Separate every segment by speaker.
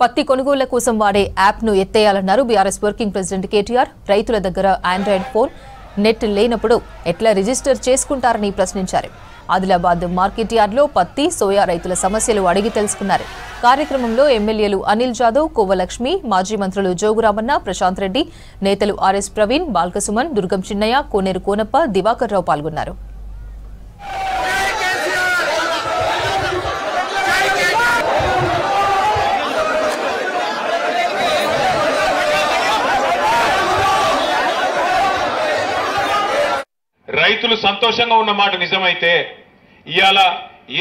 Speaker 1: పత్తి కొనుగోళ్ల కోసం వాడే యాప్ను ఎత్తేయాలన్నారు బీఆర్ఎస్ వర్కింగ్ ప్రెసిడెంట్ కేటీఆర్. రైతుల దగ్గర ఆండ్రాయిడ్ ఫోన్, నెట్ లేనప్పుడు ఎట్లా రిజిస్టర్ చేసుకుంటారని ప్రశ్నించారు. ఆదిలాబాద్ మార్కెట్ యార్డ్లో పత్తి, సోయా రైతుల సమస్యలు అడిగి తెలుసుకున్నారు. కార్యక్రమంలో ఎమ్మెల్యేలు అనిల్ జాదవ్, కోవలక్ష్మి, మాజీ మంత్రులు జోగురామన్న, ప్రశాంత్ రెడ్డి, నేతలు ఆర్ఎస్ ప్రవీణ్, బాల్కసుమన్, దుర్గం చిన్నయ్య, కోనేరు కోనప్ప, దివాకర్ రావు పాల్గొన్నారు.
Speaker 2: రైతులు సంతోషంగా ఉన్న మాట నిజమైతే ఇవాళ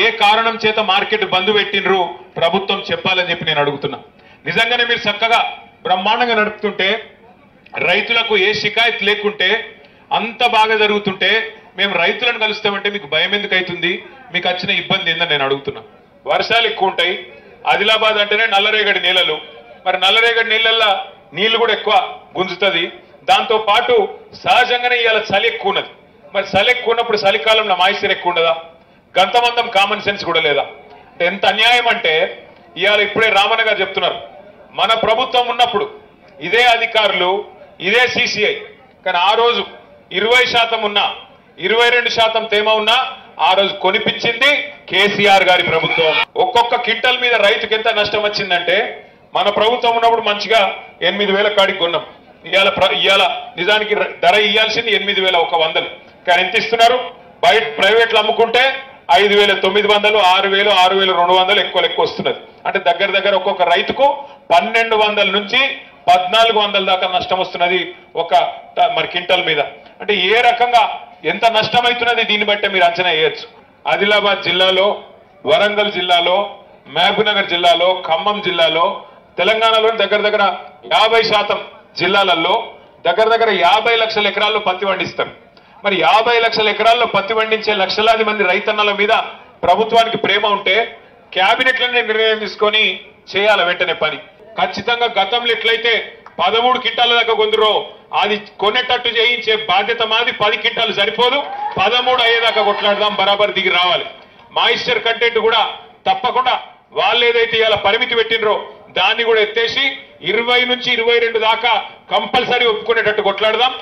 Speaker 2: ఏ కారణం చేత మార్కెట్ బంద్ పెట్టినరు ప్రభుత్వం చెప్పాలని చెప్పి నేను అడుగుతున్నా. నిజంగానే మీరు చక్కగా బ్రహ్మాండంగా నడుపుతుంటే, రైతులకు ఏ షికాయత్ లేకుంటే, అంత బాగా జరుగుతుంటే మేము రైతులను కలుస్తామంటే మీకు భయం ఎందుకు అవుతుంది? మీకు వచ్చిన ఇబ్బంది ఏందని నేను అడుగుతున్నా. వర్షాలు ఎక్కువ ఉంటాయి. ఆదిలాబాద్ అంటేనే నల్లరేగడి నీళ్ళలు. మరి నల్లరేగడి నీళ్ళల్లో నీళ్లు కూడా ఎక్కువ గుంజుతుంది. దాంతో పాటు సహజంగానే ఇవాళ చలి ఎక్కువ ఉన్నది. మరి చలి ఎక్కువ ఉన్నప్పుడు చలికాలంలో మాయిశ్చర్ ఎక్కువ ఉండదా? గంతమందం కామన్ సెన్స్ కూడా లేదా? అంటే ఎంత అన్యాయం అంటే ఇవాళ ఇప్పుడే రామన్న గారు చెప్తున్నారు, మన ప్రభుత్వం ఉన్నప్పుడు ఇదే అధికారులు, ఇదే సిసిఐ, కానీ ఆ రోజు 20% ఉన్నా, 22% తేమ ఉన్నా ఆ రోజు కొనిపించింది కేసీఆర్ గారి ప్రభుత్వం. ఒక్కొక్క క్వింటల్ మీద రైతుకి ఎంత నష్టం వచ్చిందంటే, మన ప్రభుత్వం ఉన్నప్పుడు మంచిగా 8,000 కాడికి కొన్నాం. ఇవాళ నిజానికి ధర ఇవ్వాల్సింది 8,100, కానీ ఎంత ఇస్తున్నారు? బయట ప్రైవేట్లు అమ్ముకుంటే 5,900, 6,000, 6,200 ఎక్కువ వస్తున్నది. అంటే దగ్గర ఒక్కొక్క రైతుకు 1,200 నుంచి 1,400 దాకా నష్టం వస్తున్నది ఒక మరి క్వింటల్ మీద. అంటే ఏ రకంగా ఎంత నష్టమవుతున్నది దీన్ని బట్టే మీరు అంచనా వేయచ్చు. ఆదిలాబాద్ జిల్లాలో, వరంగల్ జిల్లాలో, మహబూబ్నగర్ జిల్లాలో, ఖమ్మం జిల్లాలో, తెలంగాణలో దగ్గర 50% జిల్లాలలో దగ్గర 50 లక్షల ఎకరాల్లో పత్తి పండిస్తారు. మరి 50 లక్షల ఎకరాల్లో పత్తి పండించే లక్షలాది మంది రైతన్నల మీద ప్రభుత్వానికి ప్రేమ ఉంటే క్యాబినెట్లనే నిర్ణయం తీసుకొని చేయాల వెంటనే పని. ఖచ్చితంగా గతంలో ఎట్లయితే 13 క్వింటాల దాకా కొందరో అది కొనేటట్టు చేయించే బాధ్యత మాది. 10 క్వింటాలు సరిపోదు, 13 అయ్యేదాకా కొట్లాడదాం, బరాబర్ దిగి రావాలి. మాయిశ్చర్ కంటెంట్ కూడా తప్పకుండా వాళ్ళు ఏదైతే ఇలా పరిమితి పెట్టినరో దాన్ని కూడా ఎత్తేసి 20 నుంచి 22 దాకా కంపల్సరీ ఒప్పుకునేటట్టు కొట్లాడదాం.